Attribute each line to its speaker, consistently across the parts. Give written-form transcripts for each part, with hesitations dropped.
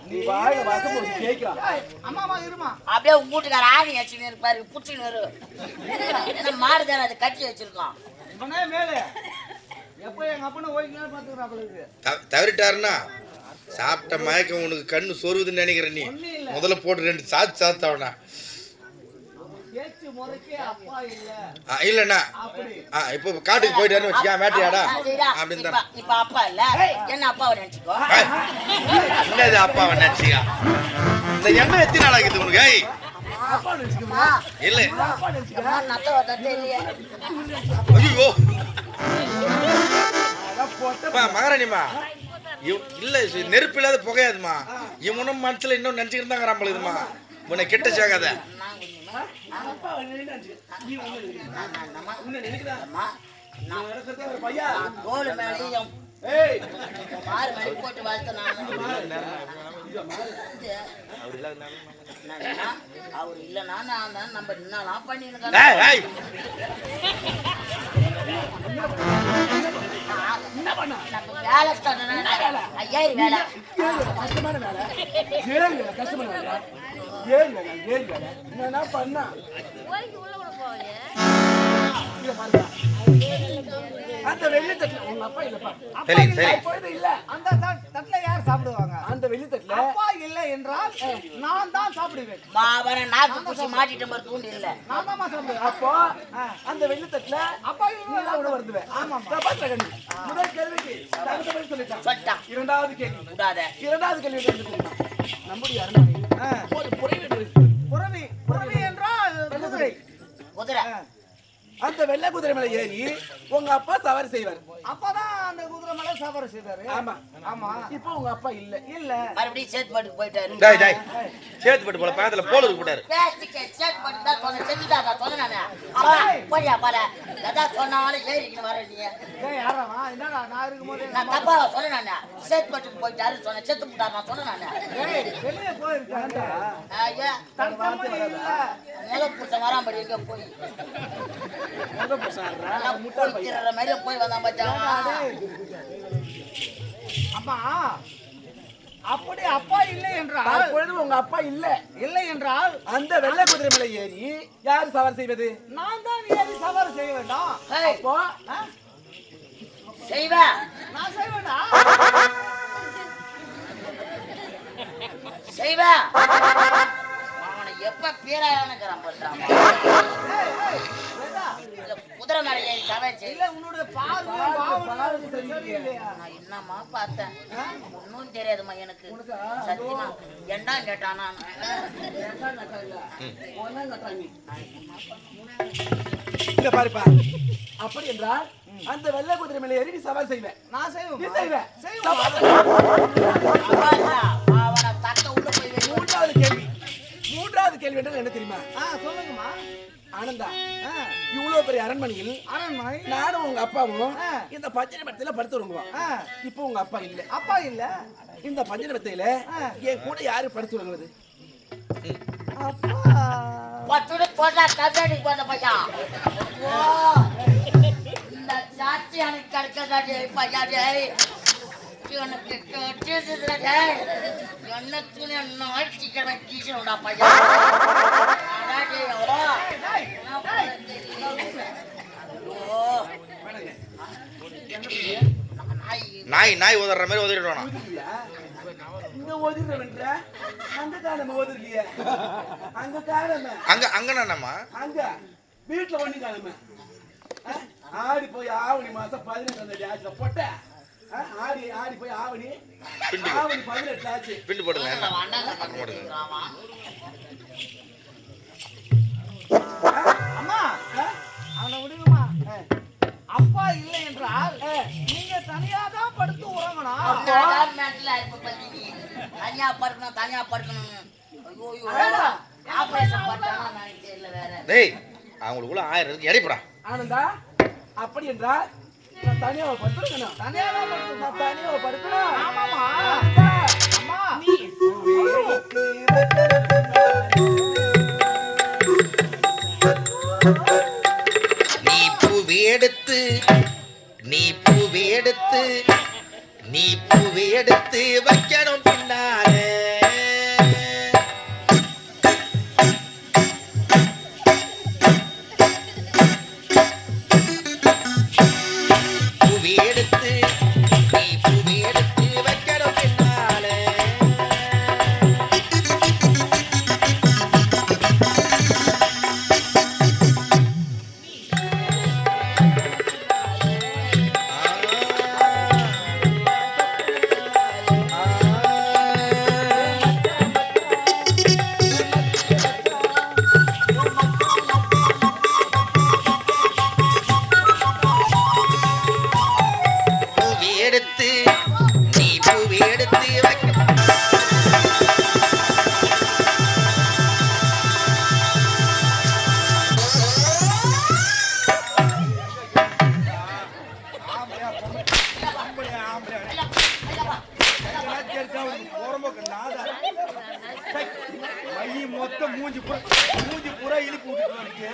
Speaker 1: நீ வாயில வாசம் போட்டு கேக்குறா.
Speaker 2: அம்மா இருமா.
Speaker 3: அப்படியே உங்க வீட்டுக்கார ஆணி வச்சுன்னு இருப்பாரு, புடிச்சுன்னு வரும். என்ன மாடுதானே அது கட்டி வச்சிருக்கோம்.
Speaker 2: இவனே மேலே எப்போ எங்க அப்பனை ஓய்க்கலாம் பாத்துக்கிறாப்ல.
Speaker 4: தவறிட்டாருன்னா சாப்பிட்ட மயக்கம் உனக்கு கண்ணு சொருவுதுன்னு நினைக்கிறேன். நீ முதல்ல போட்டு 2 சாத்தவனா இல்லண்ணா. இப்ப காட்டுக்கு போயிட்டாருன்னு வச்சுக்கா, வேட்டையாடா அப்படின்னு தான்.
Speaker 3: இப்ப அப்பா இல்ல, என்ன அப்பாவை நினைச்சுக்கோ.
Speaker 4: என்னது அப்பாவை நினைச்சியா? இந்த எண்ணெய் எத்தனை நாள் ஆகுது உனக்கு? இல்ல ஐயோ மகாராணிமா, இல்ல நெருப்பு இல்லாத புகையாதுமா. இவனும் மனசுல இன்னும் நினைச்சுக்கிட்டு தான் நம்மளுதுமா. உன்னை கெட்ட சேகாத.
Speaker 3: தோல் மேலையும் மாறு மணி போட்டு வாழ்த்த அவர் இல்லைன்னா நான் நம்ம என்னலாம் பண்ணிருக்கேன். வேலை ஐயா வேலை
Speaker 1: கஷ்டமான வேலை, கஷ்டமான வேலை. ஏன் வேலை என்ன பண்ணா அந்த வெள்ளி தட்டுல உங்க அப்பா இல்லப்பா. இல்ல
Speaker 2: அந்த தட்டுல யார் சாப்பிடுவாங்க?
Speaker 1: அந்த வெள்ளி தட்டுல
Speaker 2: அப்பா இல்லை என்றால் நான் தான் சாப்பிடுவேன்.
Speaker 3: மாவன நாக்கு பூச்சி மாட்டிட்ட மாதிரி தூண்டு இல்ல,
Speaker 2: நான் தான் சாப்பிடுவேன்.
Speaker 1: அப்போ அந்த வெள்ளி தட்டுல அப்பா உணவு வருதுவேன். ஆமா முதல் கேள்விக்கு தகுந்த பதில் சொல்லிட்டான். இரண்டாவது கேள்வி
Speaker 3: விடாத.
Speaker 1: இரண்டாவது கேள்வி நம்முடைய அரண்மனை ஒரு புறவி என்றால் குதிரை.
Speaker 3: குதிரை.
Speaker 1: அந்த வெள்ளை குதிரை மேல ஏறி உங்க அப்பா சவாரி செய்வார்.
Speaker 2: அப்பதான் அந்த குதிரை மேல சவாரி செய்வாரு.
Speaker 1: ஆமா ஆமா. இப்போ உங்க அப்பா இல்ல
Speaker 3: மறுபடியும் சேத்துப்பாட்டுக்கு போயிட்டாரு.
Speaker 4: சேத்துப்பாட்டு போல பக்கத்துல போல இருக்கு போட்டாரு.
Speaker 3: சேத்துப்பாட்டு தான் சொன்ன, செஞ்சுட்டாங்க சொன்ன நானே. அப்பா போயா பாரு, எதா சொன்னாலும் ஏறிக்கிட்டு வர நீ.
Speaker 2: யாராவா என்னடா நான் இருக்கும்போது
Speaker 3: நான் தப்பா சொன்ன நானே. சேத்துப்பாட்டுக்கு போயிட்டாரு சொன்ன, செத்து போட்டாரு நான் சொன்ன நானே.
Speaker 2: வெளியே போயிருக்காங்க.
Speaker 3: ஐயா முத புருஷன் வராம்படி எங்க போய் போய் வந்தான் பாத்தா.
Speaker 2: அம்மா அப்படி அப்பா இல்லை என்றால்
Speaker 1: உங்க அப்பா இல்லை என்றால் அந்த வெள்ளை குதிரை மேல ஏறி யாரு சவாரி செய்வது?
Speaker 2: நான் தான் ஏறி சவாரி செய்ய வேண்டாம்.
Speaker 1: அப்போ
Speaker 3: செய்வேன்,
Speaker 2: நான் செய்வேண்டா
Speaker 3: செய்வேன். அவனை எப்ப பேராயணுக்கிறான் பண்றான். குதிரை மேல ஏறி சவாரி செய்யல.
Speaker 2: உன்னுடைய பார்வை சரியில்லையா?
Speaker 3: நான் என்னமா பார்த்தேன், ஒன்னும் தெரியாதுமா எனக்கு சத்தியமா. ஏண்டா கேட்டானா
Speaker 1: இல்ல பாருப்பா. அப்படி என்றால் அந்த வெள்ளை குதிரை மேல ஏறி சவாரி செய்வேன்.
Speaker 2: நான் செய்வேன்.
Speaker 3: அவனை தக்க உள்ள போய்.
Speaker 1: மூன்றாவது கேள்வி என்ன தெரியுமா?
Speaker 2: சொல்லுங்கம்மா.
Speaker 1: ஆனந்தா, இவ்வளவு பெரிய அரண்மனையில் நானும் உங்க அப்பாவும் இந்த பஞ்சனை மெத்தையில படுத்துருவோம். இப்போ உங்க அப்பா இல்ல. இந்த பஞ்சனை மெத்தையில என் கூட யாரு படுத்துருவது?
Speaker 3: போட்டா கண்ணாடி போட்ட பையன். இந்த சாட்சி எனக்கு கிடைக்காது பையா. எனக்கு என்ன துணி ஞாயிற்றுக்கிழமை கீழா பையா.
Speaker 4: நாய் ஓதுற மாதிரி ஓதிடுவானா?
Speaker 1: இங்க ஓதிடுறவன்ற அந்த காலமா ஓதுறியே. அங்க காலமா
Speaker 4: அங்க நானம்மா
Speaker 1: அங்க வீட்டுல ஒண்ணு காலமா ஆடி போய் ஆவணி மாசம் 18 ஆச்சுல போட்ட. ஆடி போய் ஆவணி 18 ஆச்சு.
Speaker 4: பிண்டு போடுங்க.
Speaker 2: அம்மா அவனை விடுங்கம்மா. அப்பா இல்லை என்றால் நீங்க தனியா தான் படுத்து உறங்கணும்.
Speaker 3: தனியா படுக்கணும். ஆபரேஷன் பண்ணா தெரியல வேற.
Speaker 4: டேய் அவங்களுக்குள்ள 1000 இருக்கு, எடைப்படா.
Speaker 1: ஆனந்தா, அப்படி என்றால் நான் தனியாவை படுத்துறேன். தனியாவை படுத்துறேன்.
Speaker 2: ஆமாமா. அம்மா
Speaker 4: நீ பூவேடுத்து வைக்கணும் பின்னால.
Speaker 2: புறம்போக்கு நாதா மைய மொத்தம் மூஞ்சி பூரா இழுப்பு விட்டுட்டு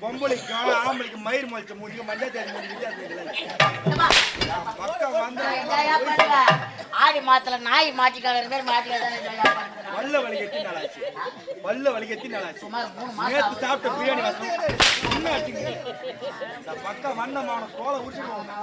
Speaker 2: பொம்பளைக்கு ஆம்பளைக்கு மயிர் மொழிச்ச முடியும் மஞ்சள் தேதி பக்கம் வந்து
Speaker 3: ஆடி மாத்தல நாய் மாட்டிக்காத மாதிரி மாட்டிக்காத
Speaker 2: வல்ல வலிகத்தி நல்லாச்சு நேற்று சாப்பிட்ட பிரியாணி வாசம் இன்னும் வச்சுங்க இந்த பக்கம் வண்ணமான தோலை உரிச்சுக்கோங்க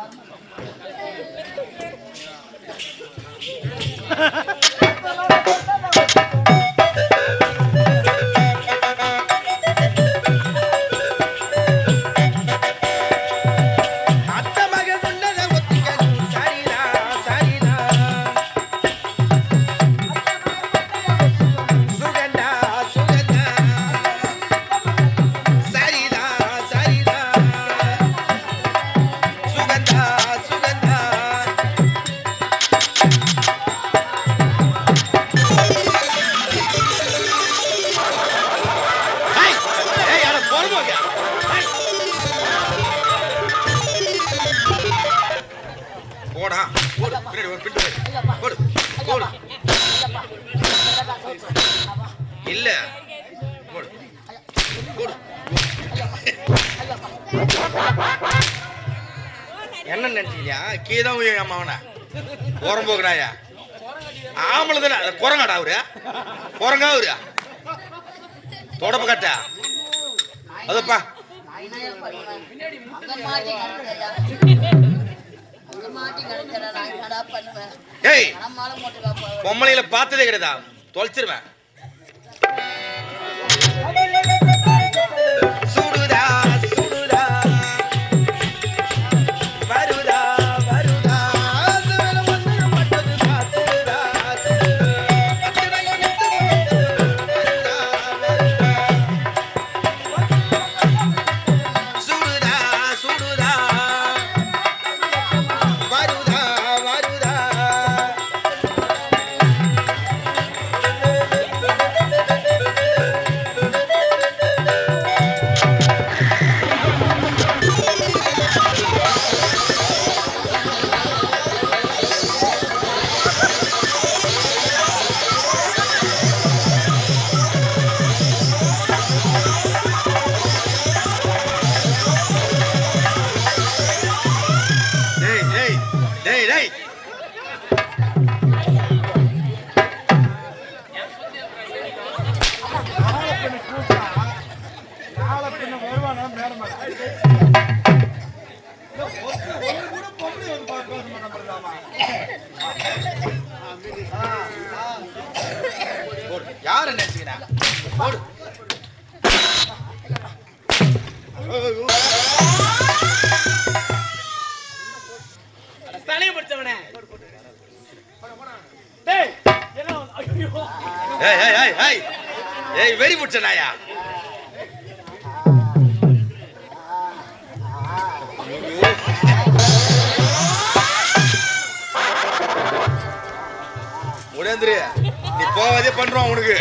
Speaker 4: இல்ல என்ன நினைச்சீங்க கீதான் அம்மாவன உரம்போக்குனாயா ஆம்பளை தானே குரங்காடா அவரு குரங்கா அவரு தொடப்ப கட்டா அதுப்பா ஏய் பொம்மளையில பார்த்ததே கிடையாதா தொலைச்சிருவேன் சுடுதா சுடுதா வருதா வருதா மட்டும் பார்த்துதா சுடுதா சுடுதா வருதா வருதா யாரு நினைச்சுக்கிறா போடு
Speaker 1: தலையை படிச்சவனே
Speaker 4: ஏய் வெரி புடிச்ச நாயா உடந்திரி நீ போவதே பண்றோம் உனக்கு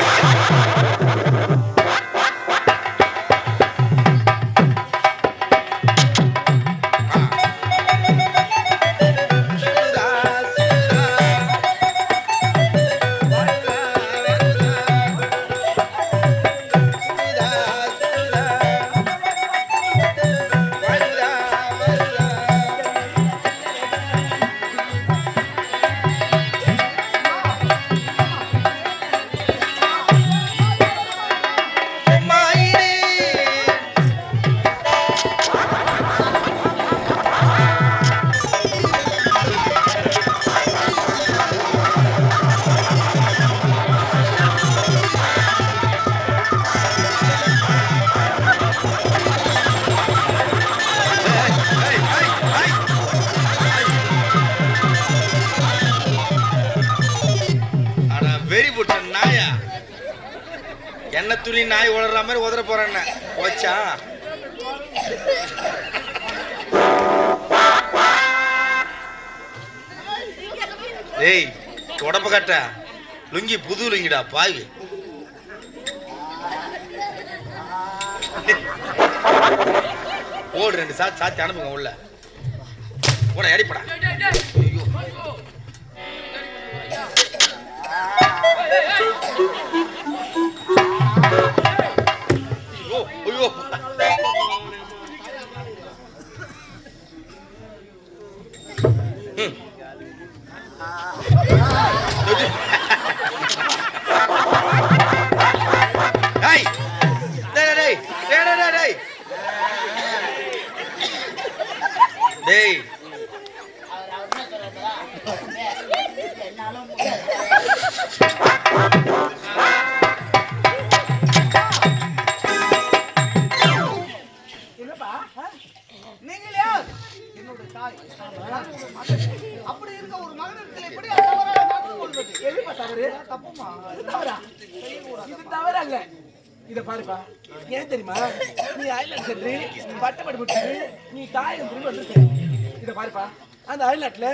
Speaker 4: என்ன துணி நாய் உளற மாதிரி உதற போறேன்னு போச்சா ஏய் தொடப்ப கட்ட லுங்கி புது லுங்கிடா பாவி ஓடு ரெண்டு சாத்தி அனுப்புங்க உள்ள போட அடிப்படா ஐயோ, ஐயோ. ம். டேய், டேய், டேய், டேய், டேய், டேய். டேய்,
Speaker 3: அவர் என்ன சொல்றாரா? என்னால முடியாது.
Speaker 2: என்னப்பா நீங்கள் யார்? என்னுடைய தாய். நான் ஒரு மகன். அப்படி இருக்க ஒரு மகனிடத்தில் எப்படி தவறாக நடந்து கொள்வது?
Speaker 1: எதுப்பா தவறு?
Speaker 2: தப்புமா?
Speaker 1: இது தவறா? இது தவறு அல்ல. இத பாருப்பா, ஏன் தெரியுமா? நீ ஐலாண்ட் சென்று பட்டப்படி முடிச்சு நீ தாயம் திரும்பி வந்துருக்க. இத பாருப்பா, அந்த ஐலாண்ட்ல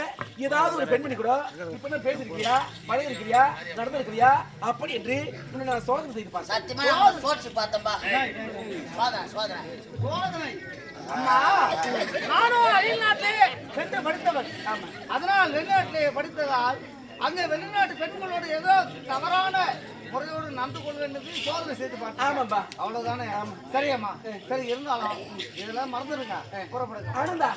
Speaker 1: ஏதாவது ஒரு பெண்மணி கூட இப்பதான் பேசிருக்கியா, பழகிருக்கியா, நடந்திருக்கியா அப்படி என்று உன்னை நான் சோதனை செய்து பார்த்தேன்.
Speaker 3: சத்தியமா நான் சோதிச்சு பார்த்தேன்பா. சோதனை சோதனை.
Speaker 2: சோதனை. அம்மா, நானும் அயல்நாட்டிலே சென்று படித்தவன். ஆமா. அதனால் வெளிநாட்டிலே படித்ததால் அங்கே வெளிநாட்டு பெண்களோடு ஏதோ தவறான முறையோடு நடந்து கொள்வது சோதனை செய்து பார்த்தேன்.
Speaker 1: ஆமாப்பா.
Speaker 2: அவ்வளவுதானே. சரியம்மா, சரி இருந்தாலும் இதெல்லாம் மறந்துடுங்க. புறப்படுங்க.
Speaker 1: ஆனந்தா,